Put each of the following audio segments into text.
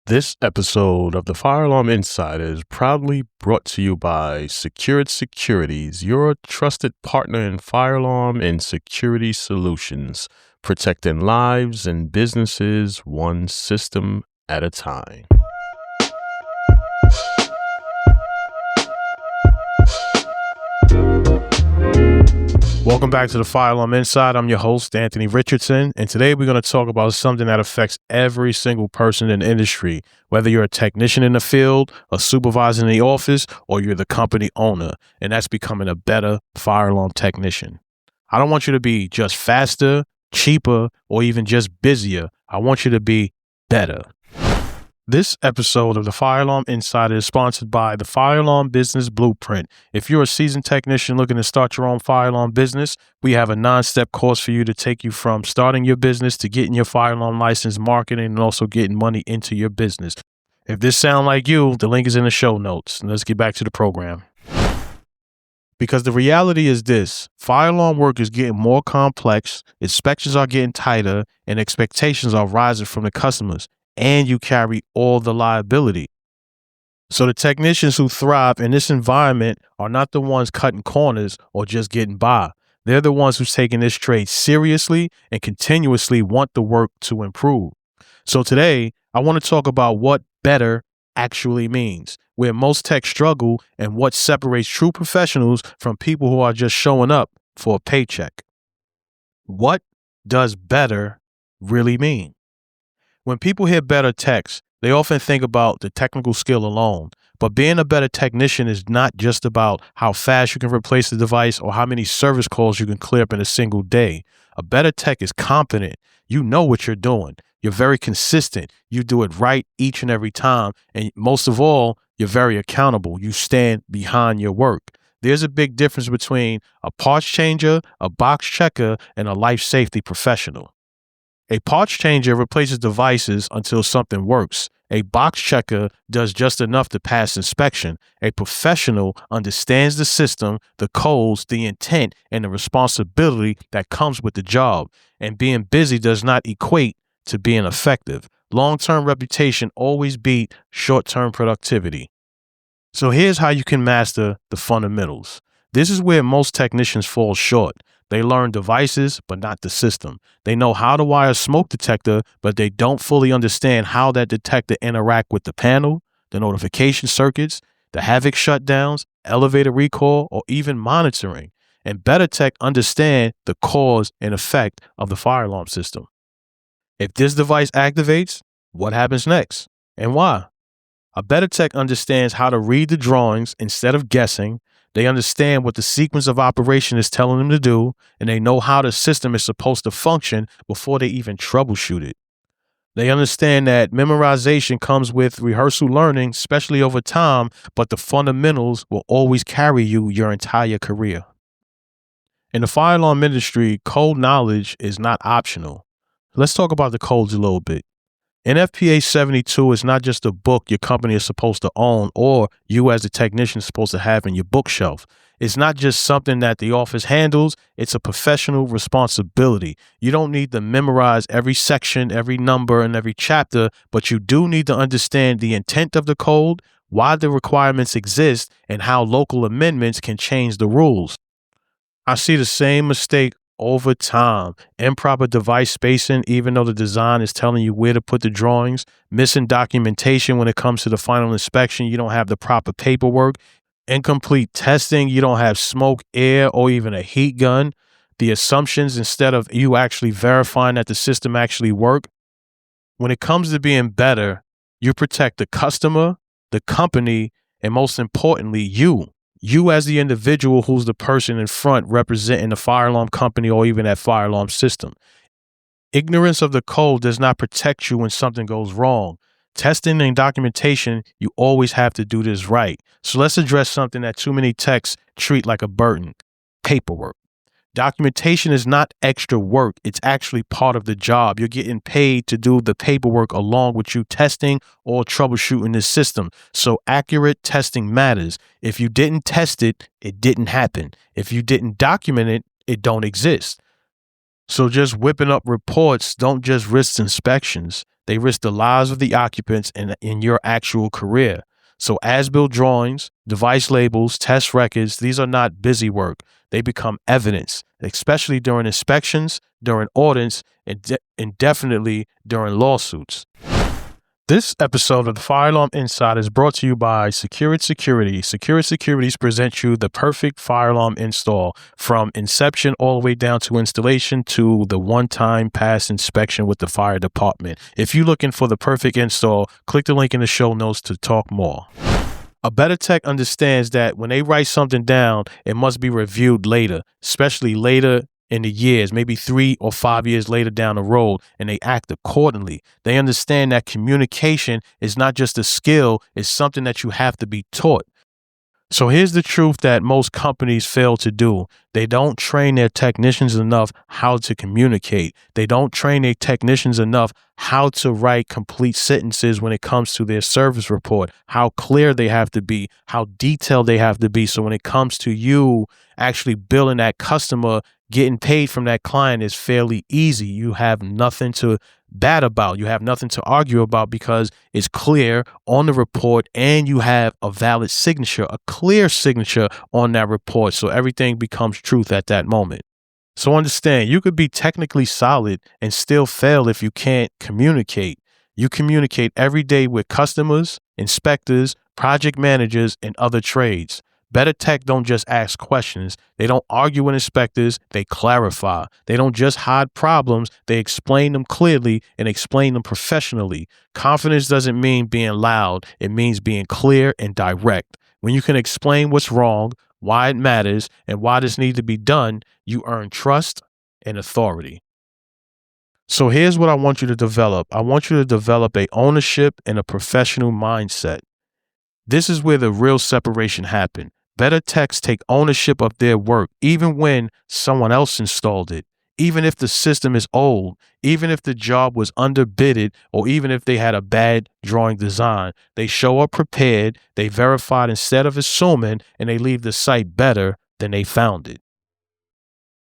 This episode of the Fire Alarm Insider is proudly brought to you by Secured Securities, your trusted partner in fire alarm and security solutions, protecting lives and businesses one system at a time. Welcome back to the Fire Alarm Inside. I'm your host, Anthony Richardson, and today we're going to talk about something that affects every single person in the industry, whether you're a technician in the field, a supervisor in the office, or you're the company owner, and that's becoming a better fire alarm technician. I don't want you to be just faster, cheaper, or even just busier. I want you to be better. This episode of the Fire Alarm Insider is sponsored by the Fire Alarm Business Blueprint. If you're a seasoned technician looking to start your own fire alarm business, we have a 9-step course for you to take you from starting your business to getting your fire alarm license, marketing, and also getting money into your business. If this sounds like you, the link is in the show notes. Let's get back to the program. Because the reality is this: fire alarm work is getting more complex, inspections are getting tighter, and expectations are rising from the customers. And you carry all the liability. So the technicians who thrive in this environment are not the ones cutting corners or just getting by. They're the ones who's taking this trade seriously and continuously want the work to improve. So today, I want to talk about what better actually means, where most techs struggle, and what separates true professionals from people who are just showing up for a paycheck. What does better really mean? When people hear better techs, they often think about the technical skill alone. But being a better technician is not just about how fast you can replace the device or how many service calls you can clear up in a single day. A better tech is confident. You know what you're doing. You're very consistent. You do it right each and every time. And most of all, you're very accountable. You stand behind your work. There's a big difference between a parts changer, a box checker, and a life safety professional. A parts changer replaces devices until something works. A box checker does just enough to pass inspection. A professional understands the system, the codes, the intent, and the responsibility that comes with the job. And being busy does not equate to being effective. Long-term reputation always beat short-term productivity. So here's how you can master the fundamentals. This is where most technicians fall short. They learn devices, but not the system. They know how to wire a smoke detector, but they don't fully understand how that detector interact with the panel, the notification circuits, the havoc shutdowns, elevator recall, or even monitoring. And better tech understand the cause and effect of the fire alarm system. If this device activates, what happens next and why? A better tech understands how to read the drawings instead of guessing. They understand what the sequence of operation is telling them to do, and they know how the system is supposed to function before they even troubleshoot it. They understand that memorization comes with rehearsal learning, especially over time, but the fundamentals will always carry you your entire career. In the fire alarm industry, code knowledge is not optional. Let's talk about the codes a little bit. NFPA 72 is not just a book your company is supposed to own or you as a technician is supposed to have in your bookshelf. It's not just something that the office handles. It's a professional responsibility. You don't need to memorize every section, every number, and every chapter, but you do need to understand the intent of the code, why the requirements exist, and how local amendments can change the rules. I see the same mistake over time. Improper device spacing, even though the design is telling you where to put the drawings. Missing documentation when it comes to the final inspection. You don't have the proper paperwork. Incomplete testing. You don't have smoke, air, or even a heat gun. The assumptions instead of you actually verifying that the system actually works. When it comes to being better, you protect the customer, the company, and most importantly, you. You as the individual who's the person in front representing the fire alarm company or even that fire alarm system. Ignorance of the code does not protect you when something goes wrong. Testing and documentation, you always have to do this right. So let's address something that too many techs treat like a burden: paperwork. Documentation is not extra work. It's actually part of the job. You're getting paid to do the paperwork along with you testing or troubleshooting the system. So accurate testing matters. If you didn't test it, it didn't happen. If you didn't document it, it don't exist. So just whipping up reports don't just risk inspections. they risk the lives of the occupants in your actual career. So as-built drawings, device labels, test records, these are not busy work. They become evidence, especially during inspections, during audits, and definitely during lawsuits. This episode of the Fire Alarm Insider is brought to you by Secured Security. Secured Securities presents you the perfect fire alarm install, from inception all the way down to installation to the one-time pass inspection with the fire department. If you're looking for the perfect install, click the link in the show notes to talk more. A better tech understands that when they write something down, it must be reviewed later, especially later in the years, maybe 3 or 5 years later down the road, and they act accordingly. They understand that communication is not just a skill, it's something that you have to be taught. So here's the truth that most companies fail to do. They don't train their technicians enough how to communicate. They don't train their technicians enough how to write complete sentences when it comes to their service report, how clear they have to be, how detailed they have to be. So when it comes to you actually billing that customer, getting paid from that client is fairly easy. You have nothing to bad about. You have nothing to argue about because it's clear on the report and you have a valid signature, a clear signature on that report. So everything becomes truth at that moment. So understand, you could be technically solid and still fail if you can't communicate. You communicate every day with customers, inspectors, project managers, and other trades. Better tech don't just ask questions. They don't argue with inspectors. They clarify. They don't just hide problems. They explain them clearly and explain them professionally. Confidence doesn't mean being loud. It means being clear and direct. When you can explain what's wrong, why it matters, and why this needs to be done, you earn trust and authority. So here's what I want you to develop. I want you to develop a ownership and a professional mindset. This is where the real separation happens. Better techs take ownership of their work, even when someone else installed it, even if the system is old, even if the job was underbidded, or even if they had a bad drawing design. They show up prepared, they verified instead of assuming, and they leave the site better than they found it.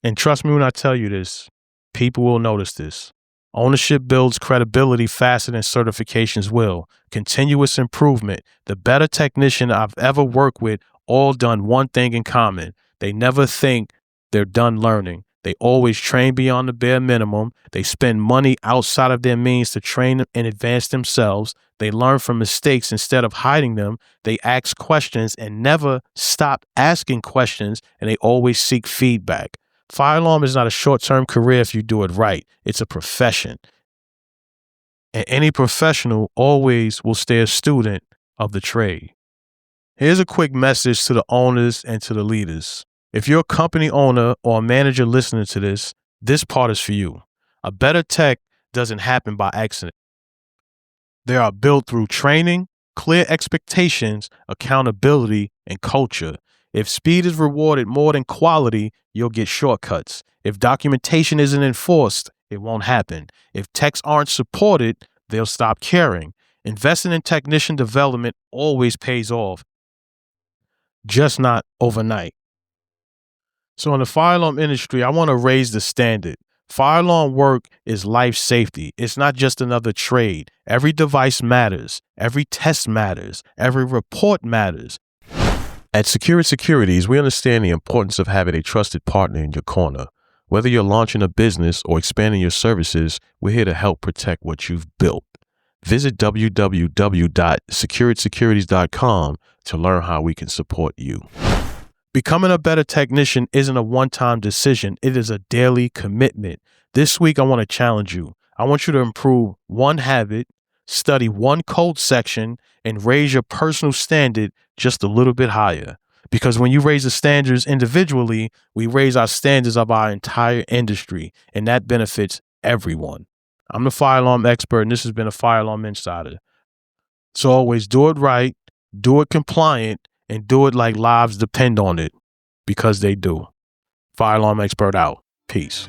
And trust me when I tell you this, people will notice this. Ownership builds credibility faster than certifications will. Continuous improvement. The better technician I've ever worked with all done one thing in common. They never think they're done learning. They always train beyond the bare minimum. They spend money outside of their means to train and advance themselves. They learn from mistakes instead of hiding them. They ask questions and never stop asking questions, and they always seek feedback. Fire alarm is not a short-term career if you do it right. It's a profession. And any professional always will stay a student of the trade. Here's a quick message to the owners and to the leaders. If you're a company owner or a manager listening to this part is for you. A better tech doesn't happen by accident. They are built through training, clear expectations, accountability, and culture. If speed is rewarded more than quality, you'll get shortcuts. If documentation isn't enforced, it won't happen. If techs aren't supported, they'll stop caring. Investing in technician development always pays off, just not overnight. So in the fire alarm industry, I want to raise the standard. Fire alarm work is life safety. It's not just another trade. Every device matters. Every test matters. Every report matters. At Secured Securities, we understand the importance of having a trusted partner in your corner. Whether you're launching a business or expanding your services, we're here to help protect what you've built. Visit www.securedsecurities.com to learn how we can support you. Becoming a better technician isn't a one-time decision. It is a daily commitment. This week, I want to challenge you. I want you to improve one habit, study one code section, and raise your personal standard just a little bit higher. Because when you raise the standards individually, we raise our standards of our entire industry, and that benefits everyone. I'm the fire alarm expert, and this has been a Fire Alarm Insider. So always do it right, do it compliant, and do it like lives depend on it, because they do. Fire alarm expert out. Peace.